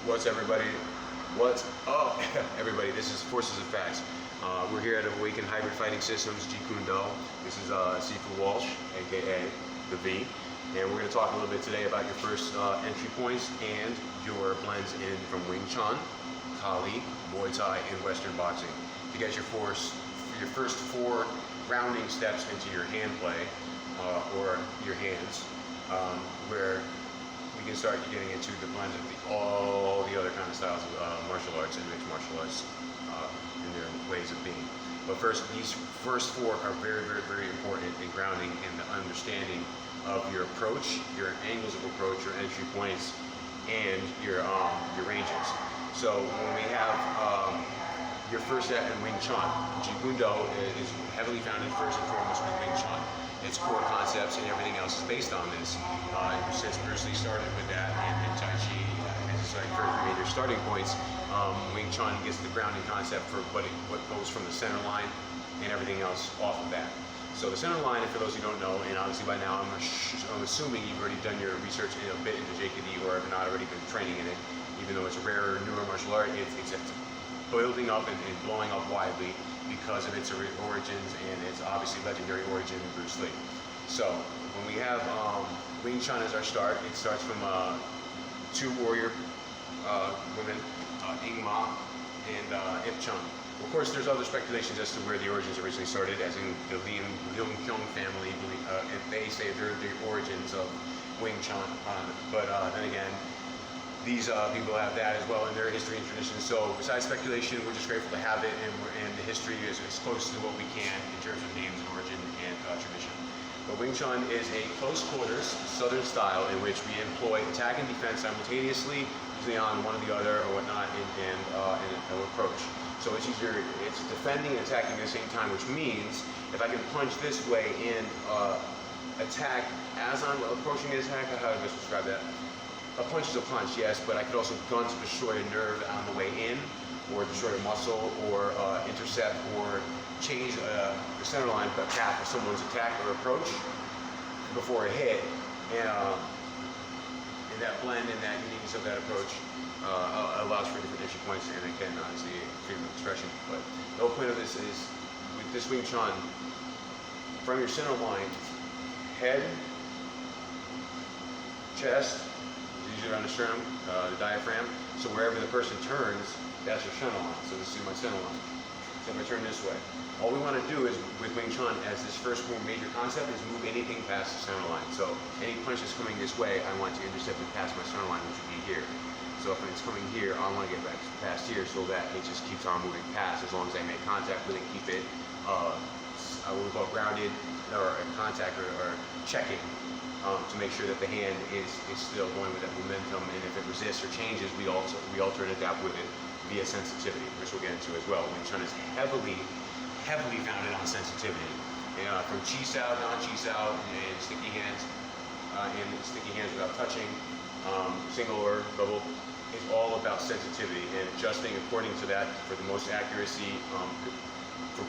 What's everybody? What's up, everybody? This is Forces of Facts. We're here at Awaken Hybrid Fighting Systems, Jeet Kune. This is Sept Walsh, aka the V, and we're going to talk a little bit today about your first entry points and your blends in from Wing Chun, Kali, Muay Thai, and Western boxing to get your first four grounding steps into your hand play or your hands, where we can start getting into the blend of all the other kind of styles of martial arts and mixed martial arts in their ways of being. But first, these first four are very, very, very important in grounding and the understanding of your approach, your angles of approach, your entry points, and your ranges. So when we have your first set in Wing Chun, Jeet Kune is heavily founded first and foremost with Wing Chun. Its core concepts and everything else is based on this. Since Bruce Lee started with that and Tai Chi, it's like for major starting points, Wing Chun gets the grounding concept for what goes from the center line and everything else off of that. So the center line, and for those who don't know, and obviously by now I'm assuming you've already done your research a bit into JKD or have not already been training in it, even though it's a rarer, newer martial art, it's building up and blowing up widely because of its origins and its obviously legendary origin in Bruce Lee. So when we have Wing Chun as our start, it starts from two warrior women, Ing Ma and Ip Chun. Of course, there's other speculations as to where the origins originally started, as in the Leung Kyung family, and they say they're the origins of Wing Chun. But then again, these people have that as well in their history and tradition. So besides speculation, we're just grateful to have it, and the history is as close to what we can in terms of names and origin and tradition. But Wing Chun is a close quarters southern style in which we employ attack and defense simultaneously, usually on one or the other or whatnot, in an approach. So it's easier, it's defending and attacking at the same time, which means if I can punch this way and attack as I'm approaching an attack, how do I describe that? A punch is a punch, yes, but I could also gun to destroy a nerve on the way in, or destroy a muscle, or intercept, or change the center line path of someone's attack or approach before a hit. And that blend and that uniqueness of that approach allows for different entry points, and again, obviously, freedom of expression. But the whole point of this is, with this Wing Chun, from your center line, head, chest, usually around the sternum, the diaphragm. So wherever the person turns, that's your center line. So this is my center line. So if I turn this way, all we want to do is, with Wing Chun, as this first major concept, is move anything past the center line. So any punch that's coming this way, I want to intercept it past my center line, which would be here. So if it's coming here, I want to get back past here so that it just keeps on moving past as long as I make contact with it, keep it what we call grounded, or in contact, or checking. To make sure that the hand is still going with that momentum, and if it resists or changes, we alter and adapt with it via sensitivity, which we'll get into as well. Wing Chun is heavily founded on sensitivity, from Chi Sao, non-Chi Sao, and sticky hands without touching, single or double. It's all about sensitivity and adjusting according to that for the most accuracy from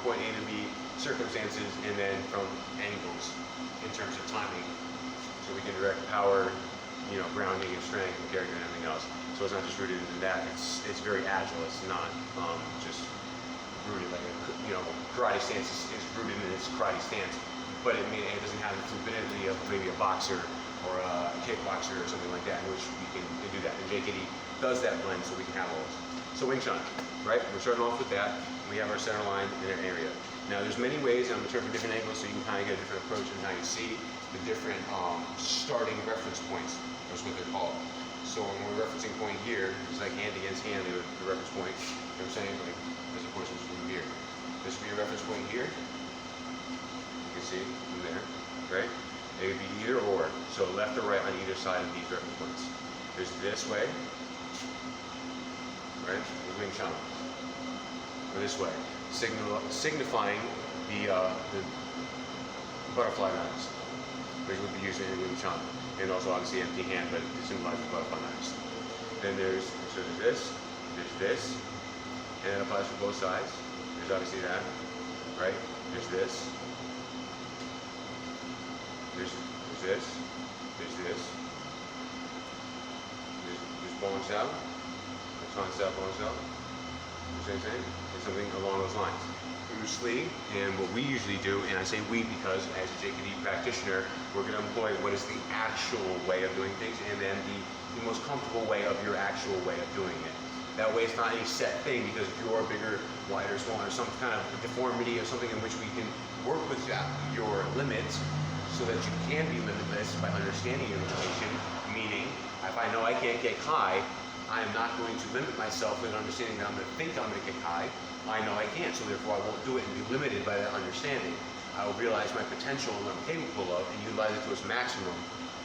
point A to B, circumstances, and then from angles in terms of timing. So we can direct power, grounding and strength and character and everything else. So it's not just rooted in that. It's very agile. It's not just rooted like karate stance is rooted in its karate stance, but it doesn't have the fluidity of maybe a boxer or a kickboxer or something like that, in which we can do that. And JKD does that blend, so we can have all those. So Wing Chun, right? We're starting off with that. We have our center line in an area. Now there's many ways, and I'm going to turn from different angles so you can kind of get a different approach in how you see the different starting reference points. That's what they're called. So when we're referencing point here, it's like hand against hand, the reference point. You know what I'm saying? Like, there's of course from here. This would be a reference point here. You can see from there, right? It could be either or. So left or right on either side of these reference points. There's this way, right? With Wing Chun. Or this way, signifying the butterfly knives, which would be used in Wing Chun, and also obviously empty hand, but it symbolizes butterfly knives. Then there's this, and it applies for both sides. There's obviously that, right? There's this, there's this, there's this, there's bongs out, concept, concept. Same thing, and something along those lines. Loosely, and what we usually do, and I say we because as a JKD practitioner, we're going to employ what is the actual way of doing things, and then the most comfortable way of your actual way of doing it. That way it's not a set thing, because if you're bigger, wider, smaller, some kind of deformity or something in which we can work with your limits so that you can be limitless by understanding your limitation, meaning if I know I can't get high, I am not going to limit myself with understanding that I'm going to think I'm going to get high. I know I can't, so therefore I won't do it and be limited by that understanding. I will realize my potential and what I'm capable of and utilize it to its maximum,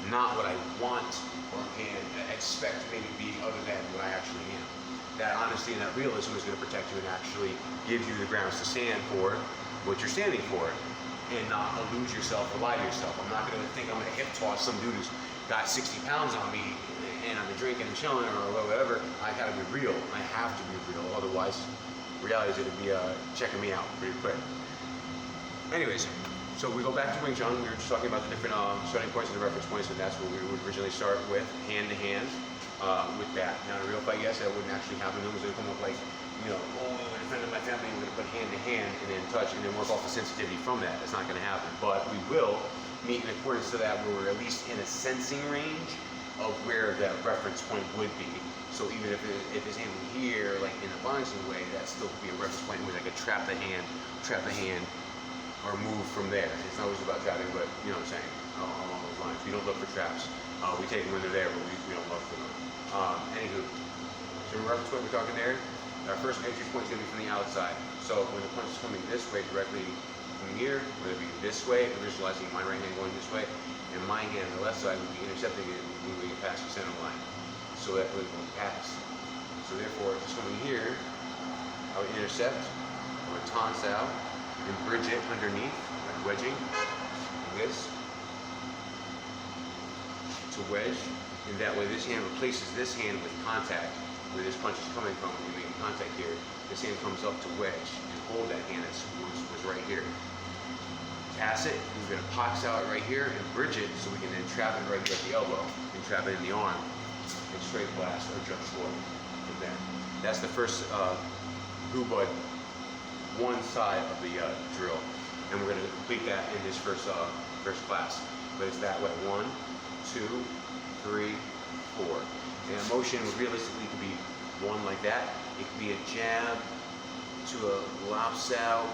not what I want or can expect maybe be other than what I actually am. That honesty and that realism is going to protect you and actually give you the grounds to stand for what you're standing for, and not elude yourself or lie to yourself. I'm not going to think I'm going to hip toss some dude who's got 60 pounds on me and I'm drinking and chilling or whatever. I got to be real. I have to be real. Otherwise, reality is going to be checking me out pretty quick. Anyways, so we go back to Wing Chun. We were just talking about the different starting points and the reference points, and that's what we would originally start with, hand to hand. With that. Now, in a real fight, yes, that wouldn't actually happen. No one's going to come up like, you know, oh, in front of my family, we're going to put hand to hand and then touch and then work off the sensitivity from that. It's not going to happen. But we will meet in accordance to that where we're at least in a sensing range of where that reference point would be. So even if his hand were here, like in a boxing way, that still could be a reference point where I could trap the hand, or move from there. It's not always about trapping, but you know what I'm saying, along those lines. We don't look for traps. We take them when they're there, but we don't look for them. Anywho, so reference point we're talking there, our first entry point is going to be from the outside. So when the punch is coming this way, directly from here, whether it be this way, visualizing my right hand going this way, and my hand on the left side would be intercepting it and moving it past the center line. So that would go past. So therefore, just coming here, I would intercept, I would taunt out, and bridge it underneath, like wedging, like this, to wedge. And that way this hand replaces this hand with contact, where this punch is coming from. When you're making contact here, this hand comes up to wedge and hold that hand that was right here. Pass it, we're going to box out right here and bridge it so we can then trap it right here at the elbow and trap it in the arm and straight blast or jump short from there. That's the first Hubud, one side of the drill. And we're going to complete that in this first class. But it's that way, 1, 2, 3, 4. And a motion realistically could be one like that. It could be a jab to a lops out,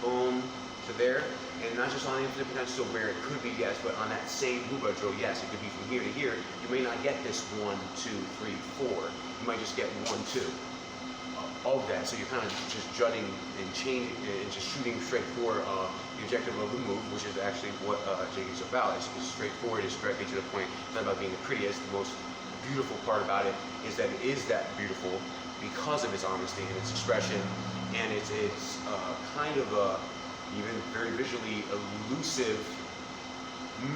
boom, to there. And not just on the infinite potential where it could be, yes, but on that same Hubud drill, yes, it could be from here to here. You may not get this 1, 2, 3, 4. You might just get 1, 2 of that. So you're kind of just jutting and changing and just shooting straight for the objective of the move, which is actually what jigging is about. It's straightforward, it's directly to the point. It's not about being the prettiest. The most beautiful part about it is that it is that beautiful because of its honesty and its expression, and it's kind of a even very visually elusive,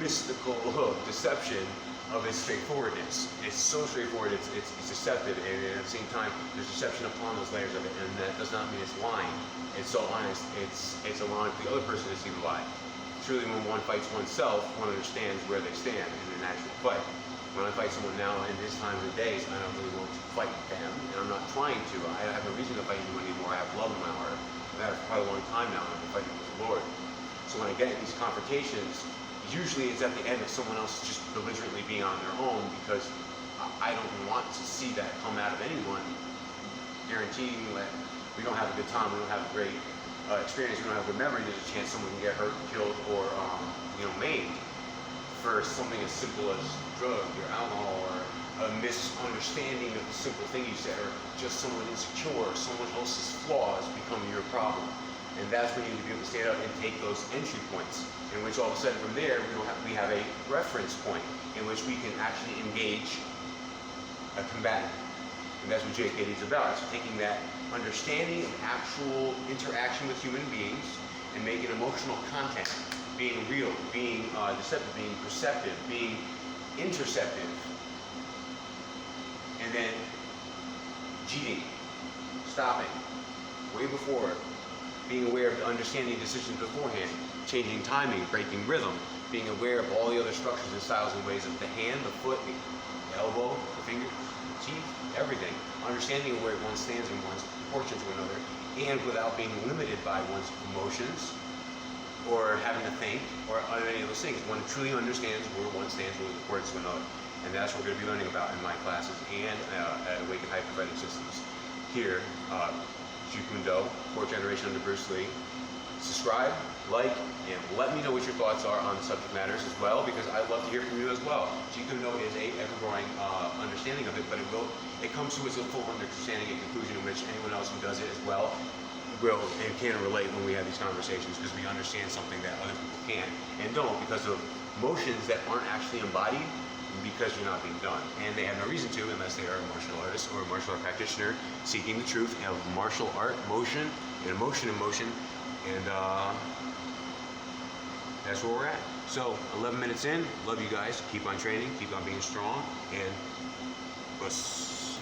mystical deception of its straightforwardness. It's so straightforward, it's deceptive, and at the same time, there's deception upon those layers of it, and that does not mean it's lying. It's so honest, it's allowing the other person to see the lie. Truly, when one fights oneself, one understands where they stand in an actual fight. When I fight someone now in this time of the days, I don't really want to fight them, and I'm not trying to. I have no reason to fight anyone anymore. I have love in my heart. I've had it for quite a long time now, and I've been fighting with the Lord. So when I get in these confrontations, usually it's at the end of someone else just belligerently being on their own, because I don't want to see that come out of anyone, guaranteeing that we don't have a good time, we don't have a great experience, we don't have a good memory. There's a chance someone can get hurt, killed, or maimed for something as simple as drugs or alcohol, or a misunderstanding of the simple thing you said, or just someone insecure, or someone else's flaws become your problem. And that's when you need to be able to stand up and take those entry points, in which all of a sudden from there we have a reference point in which we can actually engage a combatant. And that's what JKD is about. It's taking that understanding of actual interaction with human beings and making emotional content, being real, being deceptive, being perceptive, being interceptive, and then cheating, stopping, way before, being aware of the understanding decisions beforehand, changing timing, breaking rhythm, being aware of all the other structures and styles and ways of the hand, the foot, the elbow, the finger, the teeth, everything. understanding of where one stands in one's proportion to another, and without being limited by one's emotions or having to think or any of those things. One truly understands where one stands with accordance to another. And that's what we're going to be learning about in my classes and at Awakened Hyper Fighting Systems. Here, Jeet Kune, 4th generation under Bruce Lee. Subscribe, like, and let me know what your thoughts are on the subject matters as well, because I'd love to hear from you as well. Jeet Kune is a ever-growing understanding of it, but it comes to its a full understanding and conclusion in which anyone else who does it as well will and can relate when we have these conversations, because we understand something that other people can't and don't because of motions that aren't actually embodied because you're not being done. And they have no reason to unless they are a martial artist or a martial art practitioner seeking the truth of martial art motion and emotion in motion. And that's where we're at. So 11 minutes in, love you guys. Keep on training, keep on being strong, and bust.